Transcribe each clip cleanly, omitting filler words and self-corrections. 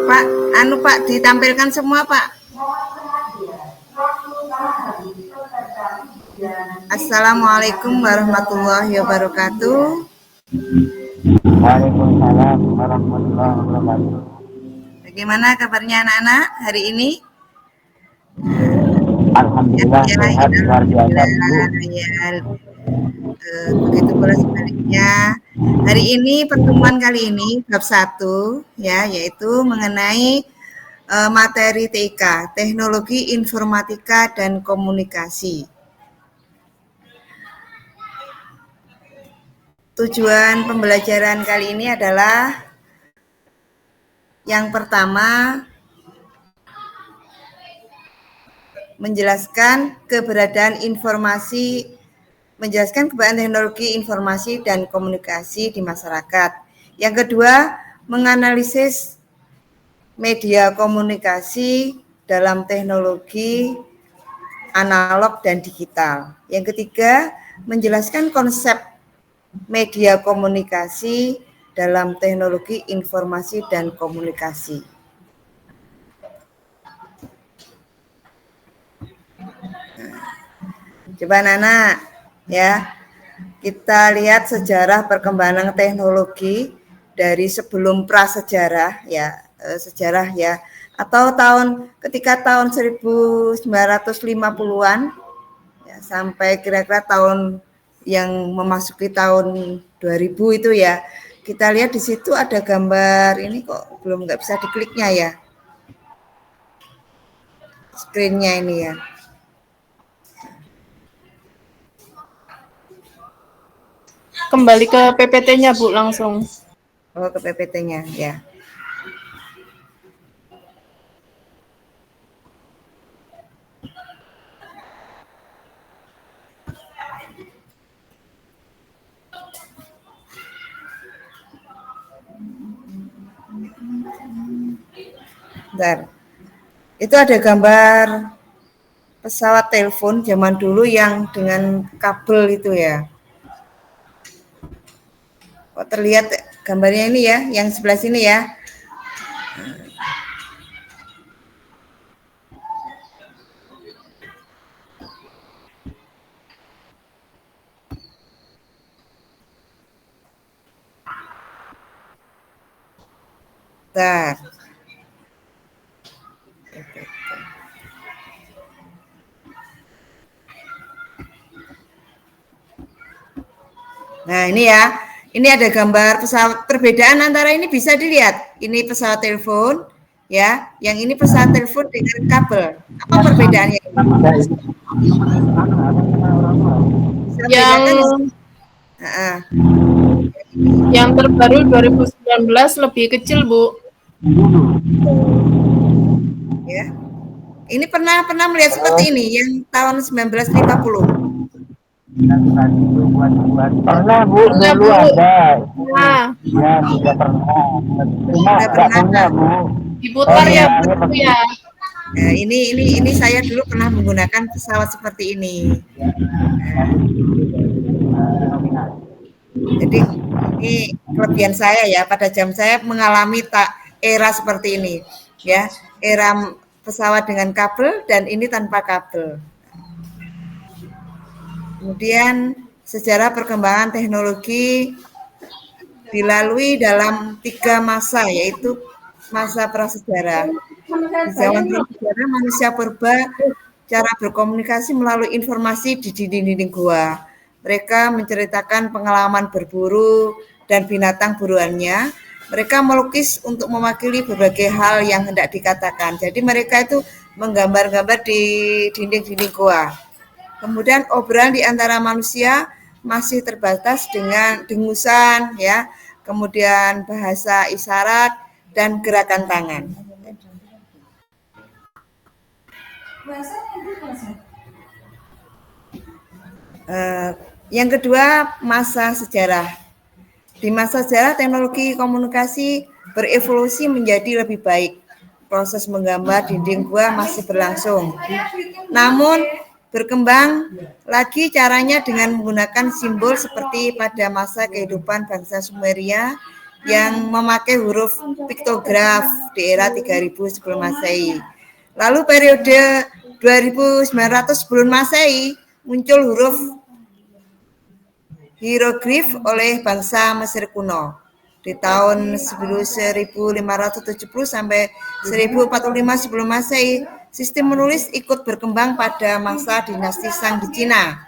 Pak, Pak, ditampilkan semua, Pak. Assalamualaikum warahmatullahi wabarakatuh. Waalaikumsalam warahmatullahi wabarakatuh. Bagaimana kabarnya anak-anak hari ini? Alhamdulillah sehat luar biasa, Bu. Begitu pula sebaliknya. Hari ini pertemuan kali ini bab 1 ya, yaitu mengenai materi TIK, Teknologi Informatika dan Komunikasi. Tujuan pembelajaran kali ini adalah yang pertama, menjelaskan keberadaan teknologi informasi dan komunikasi di masyarakat. Yang kedua, menganalisis media komunikasi dalam teknologi analog dan digital. Yang ketiga, menjelaskan konsep media komunikasi dalam teknologi informasi dan komunikasi. Coba Nana, ya, kita lihat sejarah perkembangan teknologi dari sebelum prasejarah, ya, sejarah ya, atau ketika tahun 1950-an ya, sampai kira-kira tahun yang memasuki tahun 2000 itu ya. Kita lihat di situ ada gambar ini kok belum nggak bisa dikliknya ya. Screen-nya ini ya. Kembali ke PPT-nya, Bu, langsung. Oh, ke PPT-nya ya. Bentar. Itu ada gambar pesawat telepon zaman dulu yang dengan kabel itu ya. Kok terlihat gambarnya ini ya, yang sebelah sini ya. Bentar. Nah, ini ya. Ini ada gambar pesawat. Perbedaan antara ini bisa dilihat. Ini pesawat telepon, ya. Yang ini pesawat telepon dengan kabel. Apa perbedaannya? Yang terbaru 2019 lebih kecil, Bu. Ya. Ini pernah melihat seperti ini yang tahun 1950. Pernah, Bu, dulu ada. Nah. Ya, sudah pernah. Cuma nggak punya, Bu. Diputar ya, Bu, ya. Nah, ini saya dulu pernah menggunakan pesawat seperti ini. Jadi ini kelebihan saya ya, pada jam saya mengalami era seperti ini, ya, era pesawat dengan kabel dan ini tanpa kabel. Kemudian sejarah perkembangan teknologi dilalui dalam 3 masa, yaitu masa prasejarah. Di zaman prasejarah manusia purba cara berkomunikasi melalui informasi di dinding-dinding gua. Mereka menceritakan pengalaman berburu dan binatang buruannya. Mereka melukis untuk mewakili berbagai hal yang hendak dikatakan. Jadi mereka itu menggambar-gambar di dinding-dinding gua. Kemudian obrolan di antara manusia masih terbatas dengan dengusan, ya. Kemudian bahasa isyarat dan gerakan tangan. Yang kedua, masa sejarah. Di masa sejarah, teknologi komunikasi berevolusi menjadi lebih baik. Proses menggambar dinding gua masih berlangsung. Namun, berkembang lagi caranya dengan menggunakan simbol seperti pada masa kehidupan bangsa Sumeria yang memakai huruf piktograf di era 3000 sebelum Masehi. Lalu periode 2900 sebelum Masehi muncul huruf hieroglif oleh bangsa Mesir kuno. Di tahun 1570 sampai 1045 sebelum Masehi, sistem menulis ikut berkembang pada masa dinasti Shang di Cina.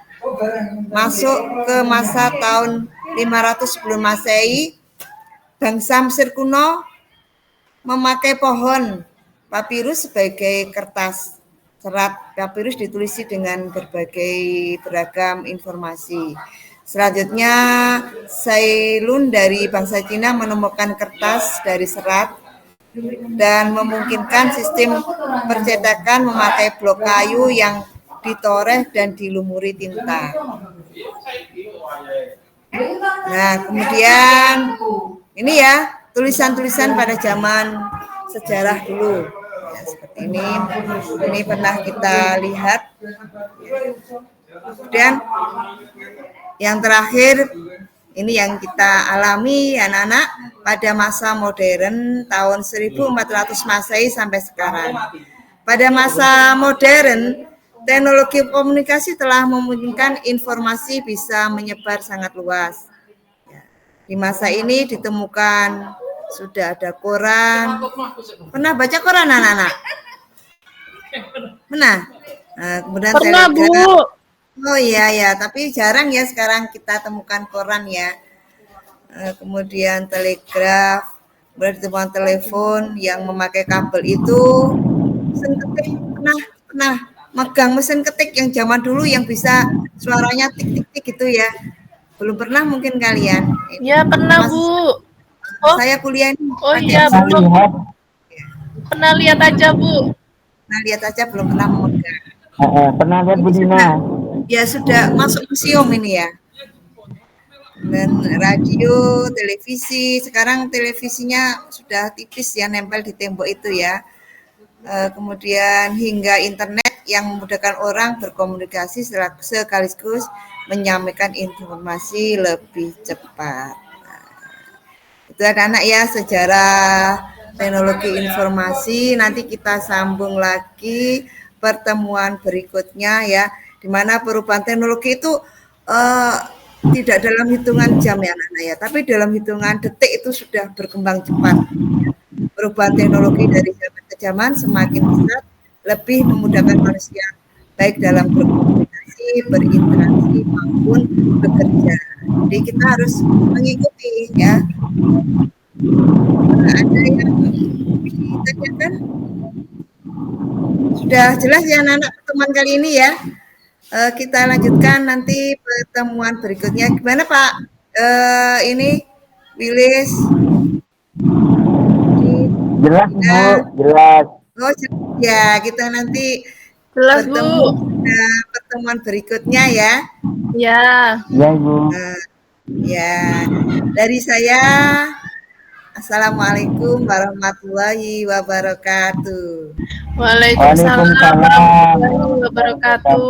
Masuk ke masa tahun 500 sebelum Masehi, bangsa Mesir kuno memakai pohon papirus sebagai kertas. Serat papirus ditulisi dengan berbagai beragam informasi. Selanjutnya, Cailun dari bangsa Cina menemukan kertas dari serat dan memungkinkan sistem percetakan memakai blok kayu yang ditoreh dan dilumuri tinta. Nah, kemudian ini ya tulisan-tulisan pada zaman sejarah dulu. Ya, seperti ini pernah kita lihat. Kemudian yang terakhir ini yang kita alami anak-anak pada masa modern tahun 1400 Masehi sampai sekarang. Pada masa modern, teknologi komunikasi telah memungkinkan informasi bisa menyebar sangat luas. Di masa ini ditemukan sudah ada koran. Pernah baca koran anak-anak? Pernah? Nah, kemudian Pernah, telegram. Bu. Oh iya ya, tapi jarang ya sekarang kita temukan koran ya. Kemudian telegraf, kemudian ditemukan telepon yang memakai kabel itu. Mesin ketik pernah megang mesin ketik yang zaman dulu yang bisa suaranya tik tik tik gitu ya. Belum pernah mungkin kalian. Ya, pernah, Mas, Bu. Oh, saya kuliah ini oh pakai iya, mesin belum. lihat. Pernah lihat aja, Bu. Nah, lihat aja belum pernah memegang. Pernah lihat Bu Ini Dina? sudah, ya sudah masuk museum ini ya. Dan radio, televisi, sekarang televisinya sudah tipis ya nempel di tembok itu ya. Kemudian hingga internet yang memudahkan orang berkomunikasi sekaligus menyampaikan informasi lebih cepat. Itu anak-anak ya sejarah teknologi informasi. Nanti kita sambung lagi pertemuan berikutnya ya, di mana perubahan teknologi itu tidak dalam hitungan jam ya anak-anak ya, tapi dalam hitungan detik itu sudah berkembang cepat. Perubahan teknologi dari zaman ke zaman semakin pesat, lebih memudahkan manusia baik dalam berkomunikasi, berinteraksi maupun bekerja. Jadi kita harus mengikuti ya. Ada yang ditanyakan? Sudah jelas ya anak-anak pertemuan kali ini ya. Kita lanjutkan nanti pertemuan berikutnya. Gimana Pak? Ini Willis. Jelas Bu, jelas. Oh ya, kita nanti Jelas, bertemu Bu. pada pertemuan berikutnya ya. Ya. Ya Bu. Ya, dari saya Assalamualaikum warahmatullahi wabarakatuh. Waalaikumsalam Waalaikumsalam warahmatullahi wabarakatuh.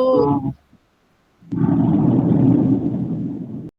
wabarakatuh.